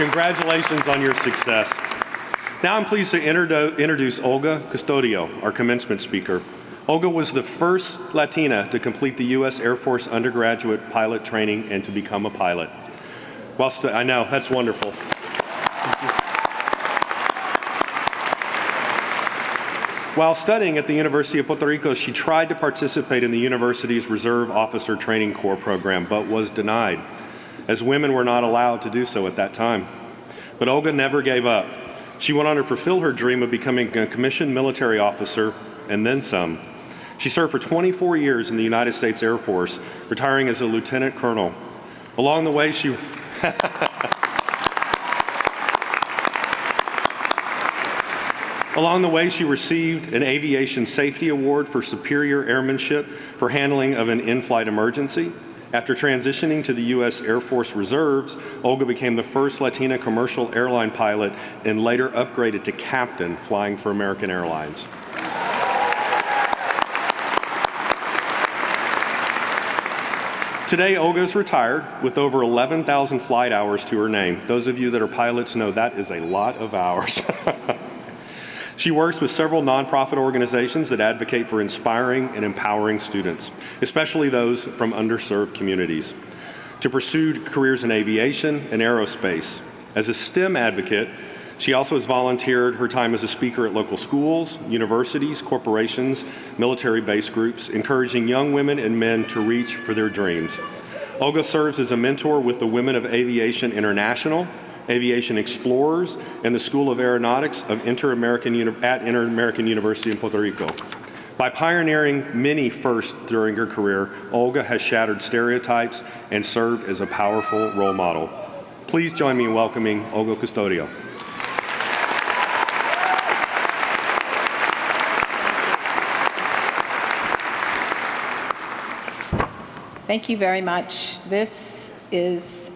Congratulations on your success. Now I'm pleased to introduce Olga Custodio, our commencement speaker. Olga was the first Latina to complete the U.S. Air Force undergraduate pilot training and to become a pilot. I know, that's wonderful. While studying at the University of Puerto Rico, she tried to participate in the university's Reserve Officer Training Corps program, but was denied, as women were not allowed to do so at that time. But Olga never gave up. She went on to fulfill her dream of becoming a commissioned military officer, and then some. She served for 24 years in the United States Air Force, retiring as a lieutenant colonel. Along the way, she received an Aviation Safety Award for superior airmanship for handling of an in-flight emergency. After transitioning to the U.S. Air Force Reserves, Olga became the first Latina commercial airline pilot and later upgraded to captain, flying for American Airlines. Today, Olga is retired with over 11,000 flight hours to her name. Those of you that are pilots know that is a lot of hours. She works with several nonprofit organizations that advocate for inspiring and empowering students, especially those from underserved communities, to pursue careers in aviation and aerospace. As a STEM advocate, she also has volunteered her time as a speaker at local schools, universities, corporations, military-based groups, encouraging young women and men to reach for their dreams. Olga serves as a mentor with the Women of Aviation International, Aviation Explorers, and the School of Aeronautics of Inter-American University in Puerto Rico. By pioneering many firsts during her career, Olga has shattered stereotypes and served as a powerful role model. Please join me in welcoming Olga Custodio. Thank you very much. This is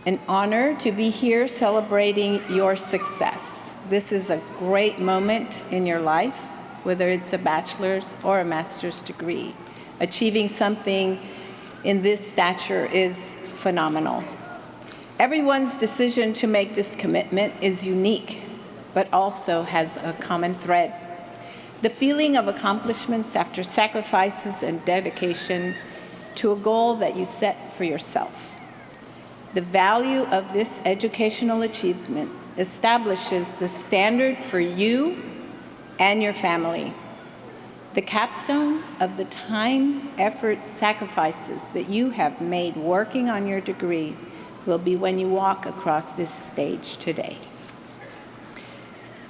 an honor to be here celebrating your success. This is a great moment in your life, whether it's a bachelor's or a master's degree. Achieving something in this stature is phenomenal. Everyone's decision to make this commitment is unique, but also has a common thread. The feeling of accomplishments after sacrifices and dedication to a goal that you set for yourself. The value of this educational achievement establishes the standard for you and your family. The capstone of the time, effort, sacrifices that you have made working on your degree will be when you walk across this stage today.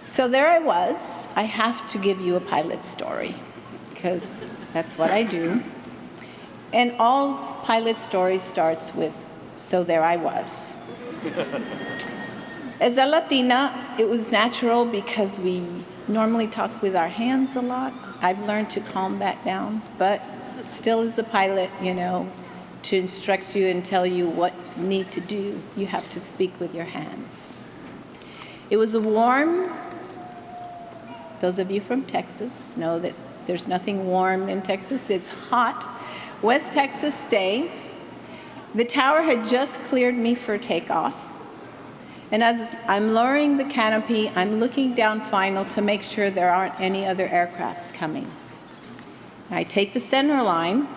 So there I was. I have to give you a pilot story, because that's what I do. And all pilot stories starts with, so there I was. As a Latina, it was natural because we normally talk with our hands a lot. I've learned to calm that down, but still as a pilot, to instruct you and tell you what you need to do, you have to speak with your hands. It was a warm, those of you from Texas know that there's nothing warm in Texas, it's hot. West Texas day. The tower had just cleared me for takeoff. And as I'm lowering the canopy, I'm looking down final to make sure there aren't any other aircraft coming. I take the center line,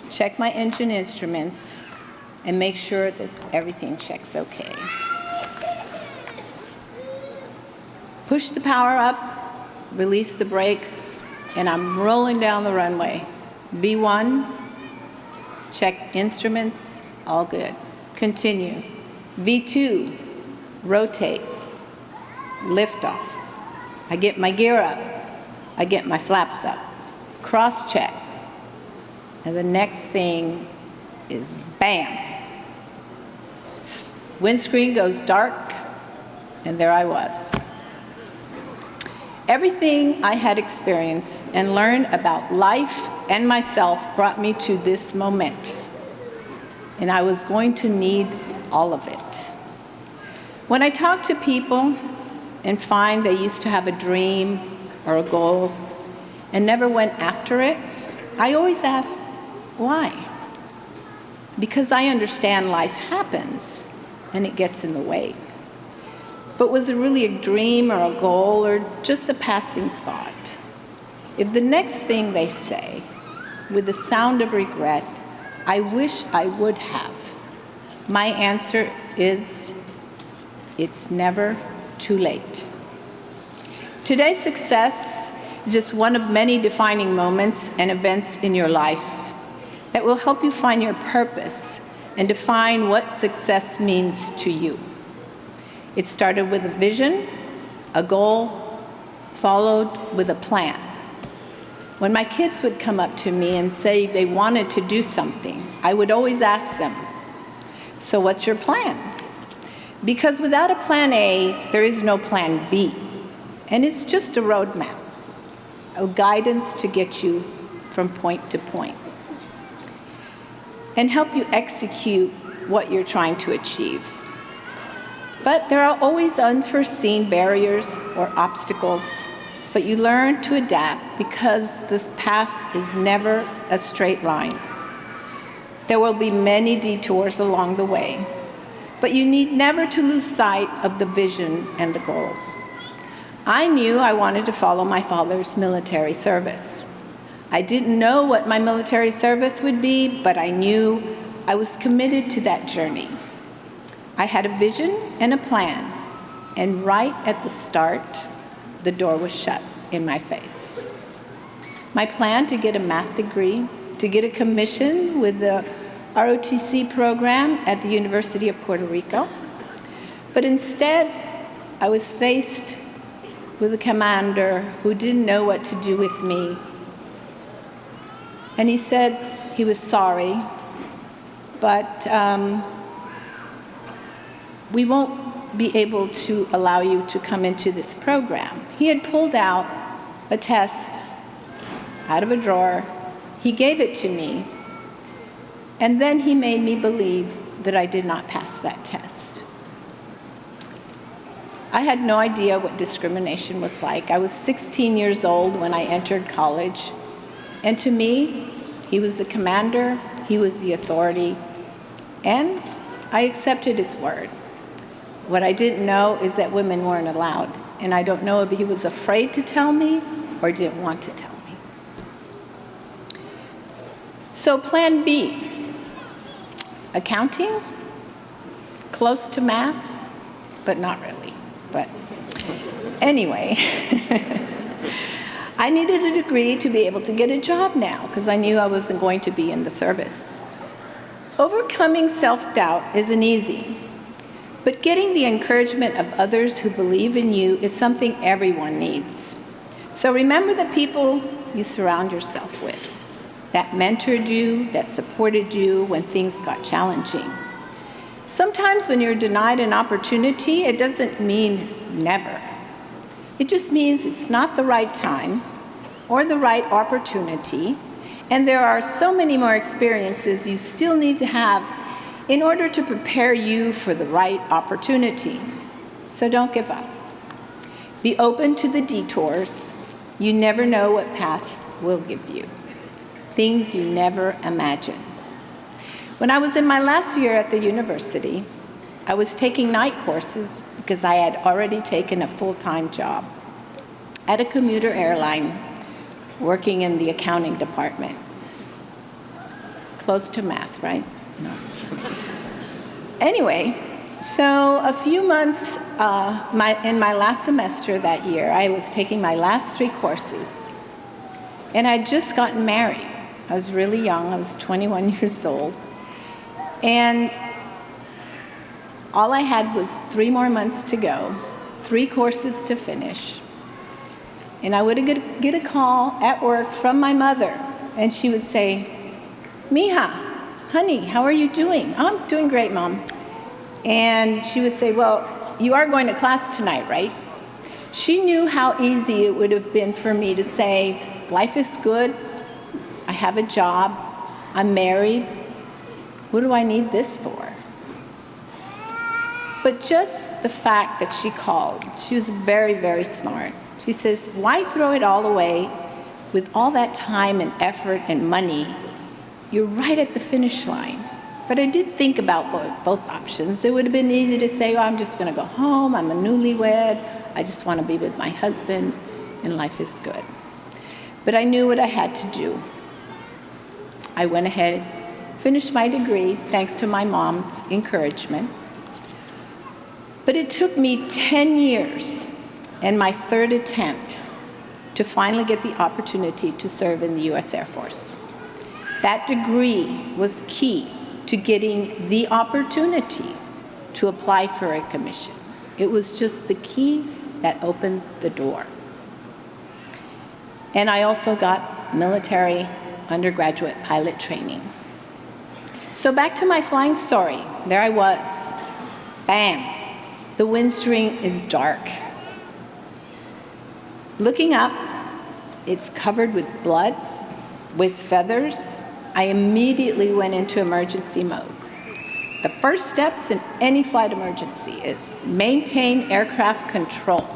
check my engine instruments, and make sure that everything checks okay. Push the power up, release the brakes, and I'm rolling down the runway. V1, check instruments, all good. Continue. V2, rotate, lift off. I get my gear up. I get my flaps up. Cross check. And the next thing is bam. Windscreen goes dark, and there I was. Everything I had experienced and learned about life and myself brought me to this moment. And I was going to need all of it. When I talk to people and find they used to have a dream or a goal and never went after it, I always ask, why? Because I understand life happens. and it gets in the way. But was it really a dream or a goal or just a passing thought? If the next thing they say, with the sound of regret, I wish I would have, my answer is, it's never too late. Today's success is just one of many defining moments and events in your life that will help you find your purpose and define what success means to you. It started with a vision, a goal, followed with a plan. When my kids would come up to me and say they wanted to do something, I would always ask them, so what's your plan? Because without a plan A, there is no plan B. And it's just a roadmap, a guidance to get you from point to point and help you execute what you're trying to achieve. But there are always unforeseen barriers or obstacles, but you learn to adapt because this path is never a straight line. There will be many detours along the way, but you need never to lose sight of the vision and the goal. I knew I wanted to follow my father's military service. I didn't know what my military service would be, but I knew I was committed to that journey. I had a vision and a plan, and right at the start, the door was shut in my face. My plan to get a math degree, to get a commission with the ROTC program at the University of Puerto Rico, but instead, I was faced with a commander who didn't know what to do with me. And he said he was sorry, but we won't be able to allow you to come into this program. He had pulled out a test out of a drawer. He gave it to me, and then he made me believe that I did not pass that test. I had no idea what discrimination was like. I was 16 years old when I entered college, and to me, he was the commander, he was the authority, and I accepted his word. What I didn't know is that women weren't allowed, and I don't know if he was afraid to tell me or didn't want to tell me. So plan B, accounting, close to math, but not really. But anyway, I needed a degree to be able to get a job now because I knew I wasn't going to be in the service. Overcoming self-doubt isn't easy, but getting the encouragement of others who believe in you is something everyone needs. So remember the people you surround yourself with, that mentored you, that supported you when things got challenging. Sometimes when you're denied an opportunity, it doesn't mean never. It just means it's not the right time or the right opportunity, and there are so many more experiences you still need to have in order to prepare you for the right opportunity. So don't give up. Be open to the detours. You never know what path will give you. Things you never imagined. When I was in my last year at the university, I was taking night courses because I had already taken a full-time job at a commuter airline working in the accounting department. Close to math, right? No. Anyway, so a few months in my last semester that year, I was taking my last 3 courses, and I'd just gotten married. I was really young. I was 21 years old. And all I had was 3 more months to go, 3 courses to finish. And I would get a call at work from my mother, and she would say, "Mija, honey, how are you doing?" "I'm doing great, Mom." And she would say, "Well, you are going to class tonight, right?" She knew how easy it would have been for me to say, "Life is good. I have a job. I'm married. What do I need this for?" But just the fact that she called, she was very, very smart. She says, "Why throw it all away with all that time and effort and money? You're right at the finish line. But I did think about both options. It would have been easy to say, I'm just going to go home. I'm a newlywed. I just want to be with my husband, and life is good. But I knew what I had to do. I went ahead, finished my degree, thanks to my mom's encouragement. But it took me 10 years and my third attempt to finally get the opportunity to serve in the U.S. Air Force. That degree was key to getting the opportunity to apply for a commission. It was just the key that opened the door. And I also got military undergraduate pilot training. So back to my flying story. There I was. Bam. The wind screen is dark. Looking up, it's covered with blood, with feathers. I immediately went into emergency mode. The first steps in any flight emergency is maintain aircraft control.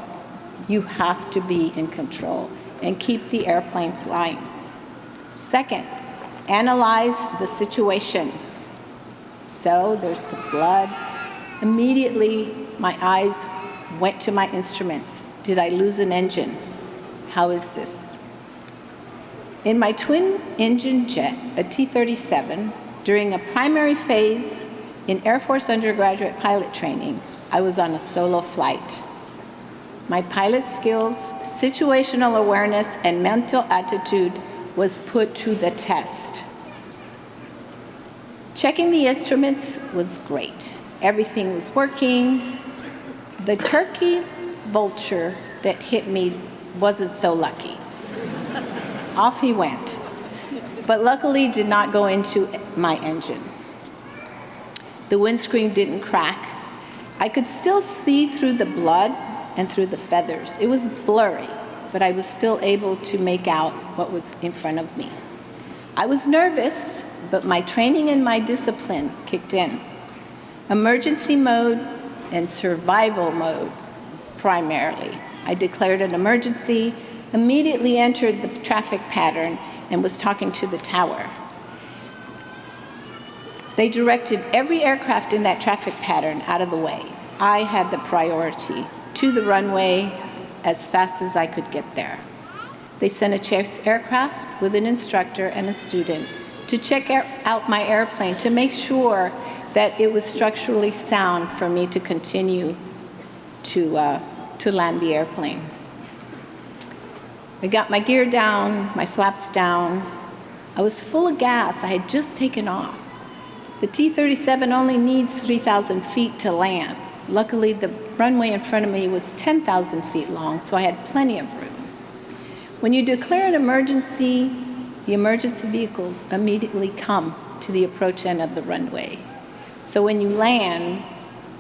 You have to be in control and keep the airplane flying. Second, analyze the situation. So there's the blood. Immediately, my eyes went to my instruments. Did I lose an engine? How is this? In my twin-engine jet, a T-37, during a primary phase in Air Force undergraduate pilot training, I was on a solo flight. My pilot skills, situational awareness, and mental attitude was put to the test. Checking the instruments was great. Everything was working. The turkey vulture that hit me wasn't so lucky. Off he went, but luckily did not go into my engine. The windscreen didn't crack. I could still see through the blood and through the feathers. It was blurry, but I was still able to make out what was in front of me. I was nervous, but my training and my discipline kicked in. Emergency mode and survival mode, primarily. I declared an emergency, immediately entered the traffic pattern, and was talking to the tower. They directed every aircraft in that traffic pattern out of the way. I had the priority to the runway as fast as I could get there. They sent a chase aircraft with an instructor and a student to check out my airplane to make sure that it was structurally sound for me to continue to land the airplane. I got my gear down, my flaps down. I was full of gas. I had just taken off. The T-37 only needs 3,000 feet to land. Luckily, the runway in front of me was 10,000 feet long, so I had plenty of room. When you declare an emergency, the emergency vehicles immediately come to the approach end of the runway. So when you land,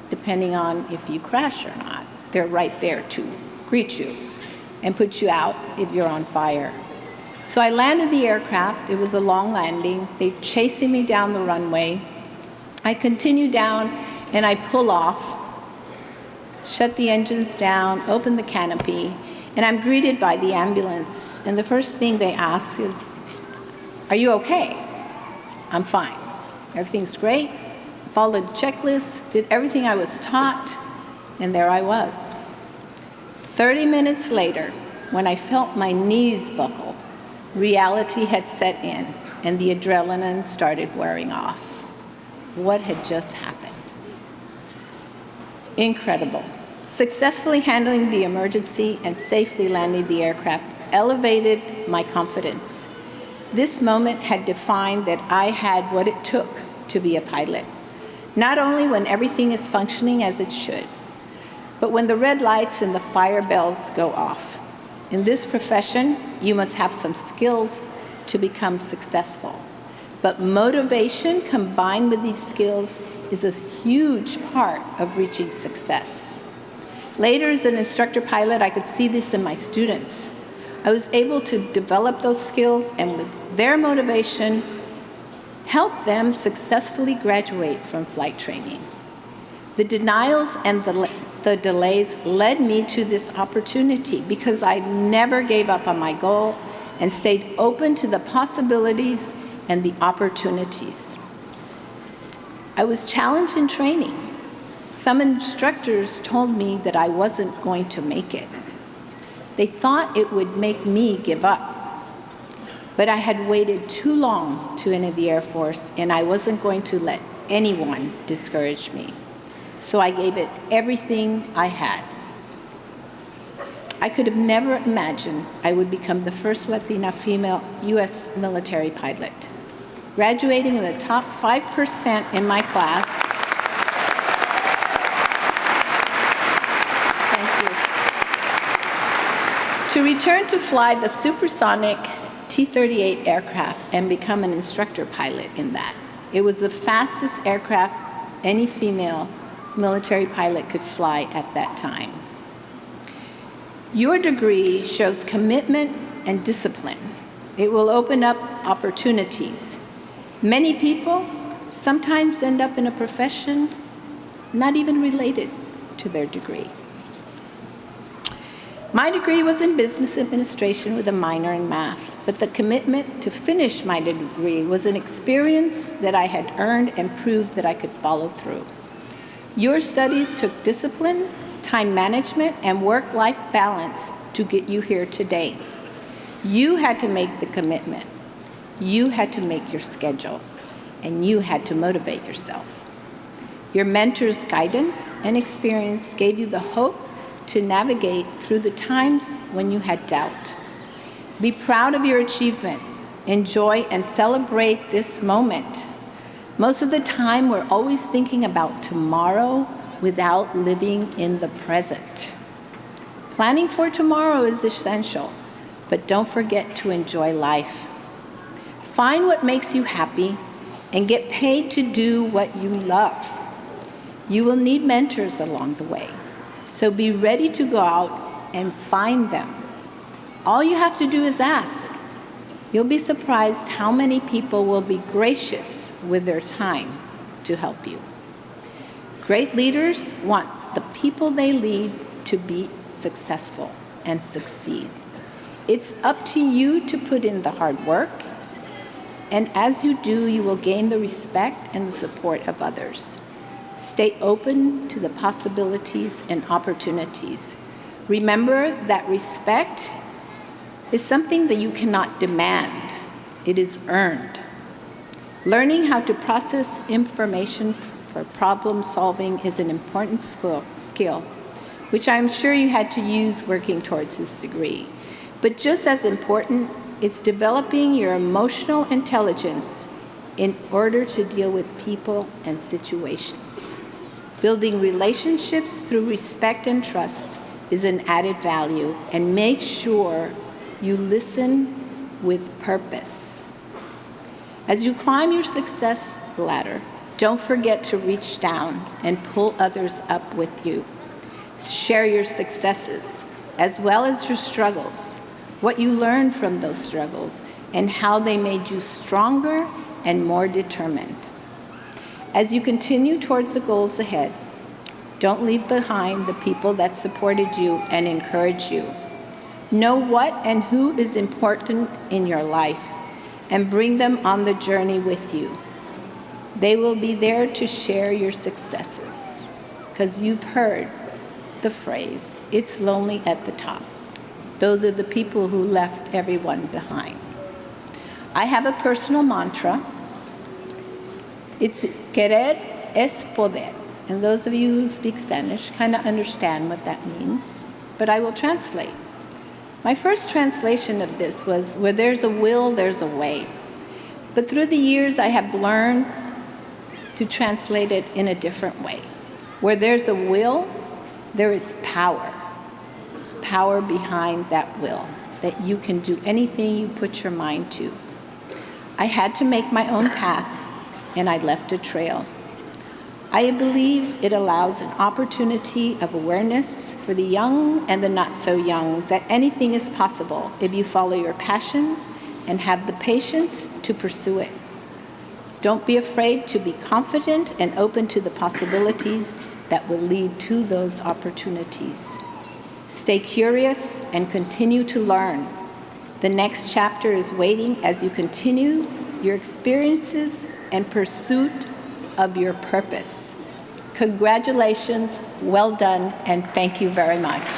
depending on if you crash or not, they're right there to greet you and put you out if you're on fire. So I landed the aircraft. It was a long landing. They're chasing me down the runway. I continue down and I pull off, shut the engines down, open the canopy, and I'm greeted by the ambulance. And the first thing they ask is, "Are you okay?" I'm fine. Everything's great. Followed the checklist, did everything I was taught, and there I was. 30 minutes later, when I felt my knees buckle, reality had set in, and the adrenaline started wearing off. What had just happened? Incredible. Successfully handling the emergency and safely landing the aircraft elevated my confidence. This moment had defined that I had what it took to be a pilot. Not only when everything is functioning as it should, but when the red lights and the fire bells go off. In this profession, you must have some skills to become successful. But motivation combined with these skills is a huge part of reaching success. Later, as an instructor pilot, I could see this in my students. I was able to develop those skills and with their motivation, help them successfully graduate from flight training. The denials and the delays led me to this opportunity because I never gave up on my goal and stayed open to the possibilities and the opportunities. I was challenged in training. Some instructors told me that I wasn't going to make it. They thought it would make me give up. But I had waited too long to enter the Air Force, and I wasn't going to let anyone discourage me. So I gave it everything I had. I could have never imagined I would become the first Latina female U.S. military pilot, graduating in the top 5% in my class. Thank you. To return to fly the supersonic T-38 aircraft and become an instructor pilot in that. It was the fastest aircraft any female military pilot could fly at that time. Your degree shows commitment and discipline. It will open up opportunities. Many people sometimes end up in a profession not even related to their degree. My degree was in business administration with a minor in math, but the commitment to finish my degree was an experience that I had earned and proved that I could follow through. Your studies took discipline, time management, and work-life balance to get you here today. You had to make the commitment. You had to make your schedule, and you had to motivate yourself. Your mentor's guidance and experience gave you the hope to navigate through the times when you had doubt. Be proud of your achievement. Enjoy and celebrate this moment. Most of the time, we're always thinking about tomorrow without living in the present. Planning for tomorrow is essential, but don't forget to enjoy life. Find what makes you happy and get paid to do what you love. You will need mentors along the way, so be ready to go out and find them. All you have to do is ask. You'll be surprised how many people will be gracious with their time to help you. Great leaders want the people they lead to be successful and succeed. It's up to you to put in the hard work, and as you do, you will gain the respect and the support of others. Stay open to the possibilities and opportunities. Remember that respect is something that you cannot demand. It is earned. Learning how to process information for problem solving is an important skill, which I'm sure you had to use working towards this degree. But just as important is developing your emotional intelligence in order to deal with people and situations. Building relationships through respect and trust is an added value, and make sure you listen with purpose. As you climb your success ladder, don't forget to reach down and pull others up with you. Share your successes as well as your struggles, what you learned from those struggles, and how they made you stronger and more determined. As you continue towards the goals ahead, don't leave behind the people that supported you and encouraged you. Know what and who is important in your life and bring them on the journey with you. They will be there to share your successes, because you've heard the phrase, it's lonely at the top. Those are the people who left everyone behind. I have a personal mantra. It's querer es poder. And those of you who speak Spanish kind of understand what that means, but I will translate. My first translation of this was, where there's a will, there's a way. But through the years, I have learned to translate it in a different way. Where there's a will, there is power. Power behind that will, that you can do anything you put your mind to. I had to make my own path, and I left a trail. I believe it allows an opportunity of awareness for the young and the not so young that anything is possible if you follow your passion and have the patience to pursue it. Don't be afraid to be confident and open to the possibilities that will lead to those opportunities. Stay curious and continue to learn. The next chapter is waiting as you continue your experiences and pursuit of your purpose. Congratulations, well done, and thank you very much.